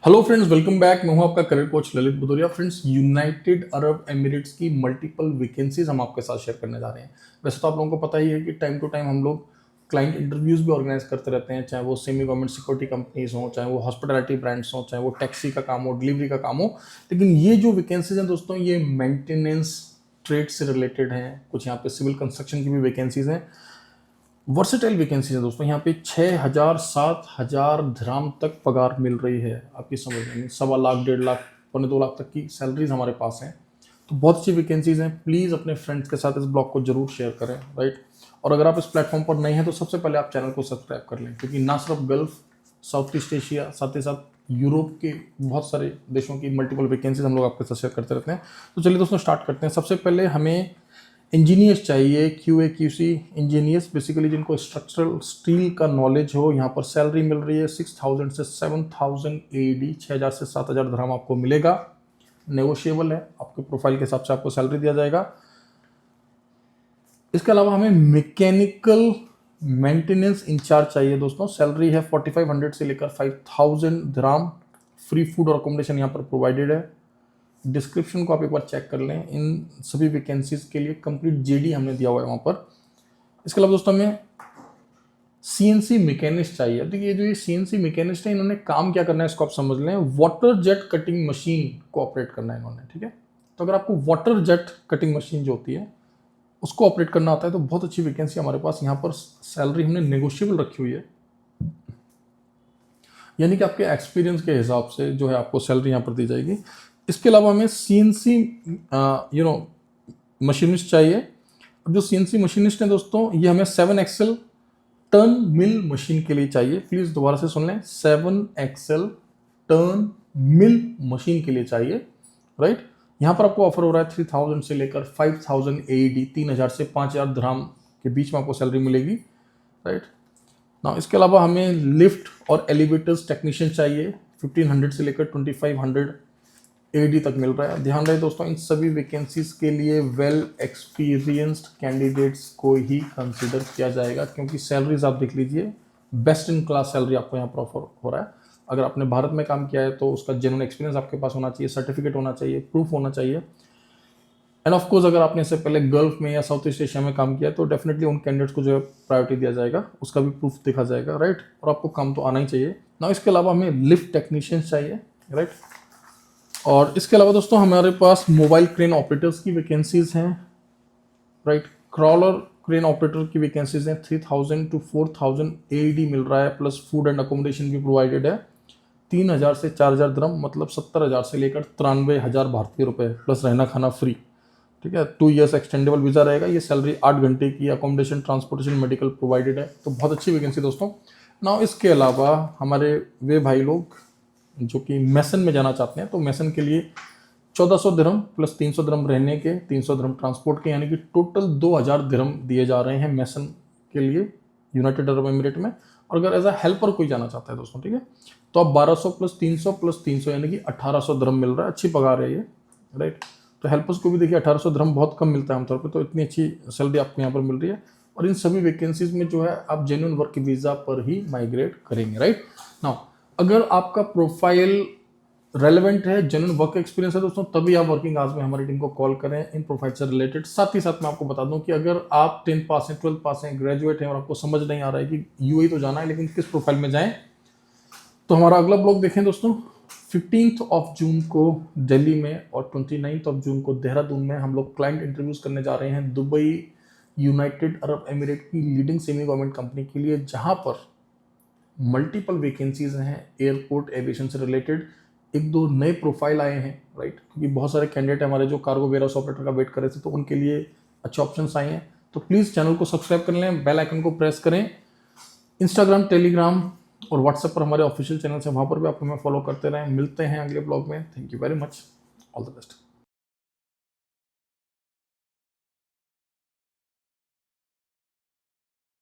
Hello friends, welcome back. मैं हूं आपका career coach Lalit Bhadauria. Friends, United Arab Emirates की मल्टीपल वैकेंसीज हम आपके साथ शेयर करने जा रहे हैं। वैसे तो आप लोगों को पता ही है कि टाइम टू टाइम हम लोग क्लाइंट इंटरव्यूज भी ऑर्गेनाइज करते रहते हैं, चाहे वो सेमी गवर्नमेंट सिक्योरिटी कंपनीज हो, चाहे वो हॉस्पिटैलिटी ब्रांड्स हो, चाहे वो टैक्सी का काम हो, डिलीवरी का काम हो। लेकिन ये जो वैकेंसीज हैं दोस्तों, ये मेंटेनेंस ट्रेड से रिलेटेड हैं। कुछ यहाँ पे सिविल कंस्ट्रक्शन की भी वैकेंसीज हैं। वर्सेटाइल वैकेंसी है दोस्तों। यहाँ पे 6,000 7,000 धर्म तक पगार मिल रही है। आपकी समझ में 1.25 लाख 1.5 लाख 1.25 लाख तक की सैलरीज हमारे पास हैं। तो बहुत अच्छी वैकेंसीज हैं। प्लीज़ अपने फ्रेंड्स के साथ इस ब्लॉग को जरूर शेयर करें, राइट। और अगर आप इस प्लेटफॉर्म पर नए हैं तो सबसे पहले आप चैनल को सब्सक्राइब कर लें, क्योंकि ना सिर्फ गल्फ, साउथ ईस्ट एशिया, साथ ही साथ यूरोप के बहुत सारे देशों की मल्टीपल वैकेंसीज हम लोग आपके साथ शेयर करते रहते हैं। तो चलिए दोस्तों, स्टार्ट करते हैं। सबसे पहले हमें इंजीनियर्स चाहिए, QA QC इंजीनियर्स, बेसिकली जिनको स्ट्रक्चरल स्टील का नॉलेज हो। यहाँ पर सैलरी मिल रही है 6,000 से 7,000 AED, 6,000 से 7,000 धर्म आपको मिलेगा। नेगोशिएबल है, आपके प्रोफाइल के हिसाब से आपको सैलरी दिया जाएगा। इसके अलावा हमें मैकेनिकल मेंटेनेंस इंचार्ज चाहिए दोस्तों। सैलरी है 4,500 से लेकर 5,000 धर्म। फ्री फूड और अकोमोडेशन यहाँ पर प्रोवाइडेड है। डिस्क्रिप्शन को आप एक बार चेक कर लें। इन सभी वैकेंसीज के लिए कंप्लीट JD हमने दिया हुआ है वहाँ पर। इसके अलावा दोस्तों हमें CNC मैकेनिस्ट चाहिए। देखिए, जो ये CNC मैकेनिस्ट है, इन्होंने काम क्या करना है इसको आप समझ लें। वाटर जेट कटिंग मशीन को ऑपरेट करना है इन्होंने, ठीक है। तो अगर आपको वाटर जेट कटिंग मशीन जो होती है उसको ऑपरेट करना आता है तो बहुत अच्छी वैकेंसी हमारे पास। यहाँ पर सैलरी हमने नेगोशिएबल रखी हुई है, यानी कि आपके एक्सपीरियंस के हिसाब से जो है आपको सैलरी यहाँ पर दी जाएगी। इसके अलावा हमें CNC मशीनिस्ट चाहिए। अब जो CNC मशीनिस्ट हैं दोस्तों, ये हमें 7 एक्सेल टर्न मिल मशीन के लिए चाहिए। प्लीज़ दोबारा से सुन लें, 7 एक्सेल टर्न मिल मशीन के लिए चाहिए, राइट। यहाँ पर आपको ऑफर हो रहा है 3,000 से लेकर 5,000 AED, 3,000 से 5,000 धर्म के बीच में आपको सैलरी मिलेगी, राइट ना। इसके अलावा हमें लिफ्ट और एलिवेटर्स टेक्नीशियन चाहिए। 1,500 से लेकर 2,500 AED तक मिल रहा है। ध्यान रहे दोस्तों, इन सभी वैकेंसीज के लिए वेल एक्सपीरियंस्ड कैंडिडेट्स को ही कंसिडर किया जाएगा, क्योंकि सैलरीज आप देख लीजिए, बेस्ट इन क्लास सैलरी आपको यहाँ पर ऑफर हो रहा है। अगर आपने भारत में काम किया है तो उसका जेन्युइन एक्सपीरियंस आपके पास होना चाहिए, सर्टिफिकेट होना चाहिए, प्रूफ होना चाहिए। एंड ऑफ कोर्स, अगर आपने इससे पहले गल्फ में या साउथ ईस्ट एशिया में काम किया है तो डेफिनेटली उन कैंडिडेट्स को जो है प्रायोरिटी दिया जाएगा, उसका भी प्रूफ देखा जाएगा, राइट। और आपको काम तो आना ही चाहिए ना। इसके अलावा हमें लिफ्ट टेक्नीशियन चाहिए, राइट। और इसके अलावा दोस्तों हमारे पास मोबाइल क्रेन ऑपरेटर्स की वैकेंसीज हैं, राइट। क्रॉलर क्रेन ऑपरेटर की वैकेंसीज हैं। 3,000 to 4,000 AED मिल रहा है, प्लस फूड एंड अकोमोडेशन भी प्रोवाइडेड है। 3,000 से 4,000 धर्म, मतलब 70,000 से लेकर 93,000 भारतीय रुपए, प्लस रहना खाना फ्री, ठीक है। 2 years एक्सटेंडेबल वीज़ा रहेगा। ये सैलरी 8 घंटे की, अकोमोडेशन, ट्रांसपोर्टेशन, मेडिकल प्रोवाइडेड है। तो बहुत अच्छी वैकेंसी दोस्तों ना। इसके अलावा हमारे वे भाई लोग जो कि मैसन में जाना चाहते हैं, तो मैसन के लिए 1,400 दिरहम प्लस 300 दिरहम रहने के, 300 दिरहम ट्रांसपोर्ट के, यानी कि टोटल 2,000 दिरहम दिए जा रहे हैं मैसन के लिए यूनाइटेड अरब एमिरेट में। और अगर एज अ हेल्पर कोई जाना चाहता है दोस्तों, ठीक है, तो आप 1,200 प्लस 300 यानी कि 1,800 दिरहम मिल रहा है। अच्छी पगार है ये, राइट। तो हेल्पर्स को भी देखिए 1,800 दिरहम बहुत कम मिलता है आमतौर पर, तो इतनी अच्छी सैलरी आपको यहाँ पर मिल रही है। और इन सभी वैकेंसीज में जो है आप जेन्युइन वर्क वीज़ा पर ही माइग्रेट करेंगे, राइट नाउ। अगर आपका प्रोफाइल रेलेवेंट है, जेन्युइन वर्क एक्सपीरियंस है दोस्तों, तभी आप वर्किंग आवर्स में हमारी टीम को कॉल करें इन प्रोफाइल से रिलेटेड। साथ ही साथ मैं आपको बता दूं कि अगर आप 10th पास हैं, 12th पास हैं, ग्रेजुएट हैं और आपको समझ नहीं आ रहा है कि UAE तो जाना है लेकिन किस प्रोफाइल में जाएं, तो हमारा अगला ब्लॉग देखें दोस्तों। 15 जून को दिल्ली में और 29 जून को देहरादून में हम लोग क्लाइंट इंटरव्यूज करने जा रहे हैं दुबई यूनाइटेड अरब एमिरेट की लीडिंग सेमी गवर्नमेंट कंपनी के लिए, जहां पर मल्टीपल वैकेंसीज हैं एयरपोर्ट एविएशन से रिलेटेड। 1-2 नए प्रोफाइल आए हैं, राइट, क्योंकि बहुत सारे कैंडिडेट हमारे जो कार्गो वेयरहाउस ऑपरेटर का वेट कर रहे थे, तो उनके लिए अच्छे ऑप्शंस आए हैं। तो प्लीज़ चैनल को सब्सक्राइब कर लें, बेल आइकन को प्रेस करें। इंस्टाग्राम, टेलीग्राम और व्हाट्सएप पर हमारे ऑफिशियल चैनल से, वहाँ पर भी आप हमें फॉलो करते रहें। मिलते हैं अगले ब्लॉग में। Thank you very much, all the best.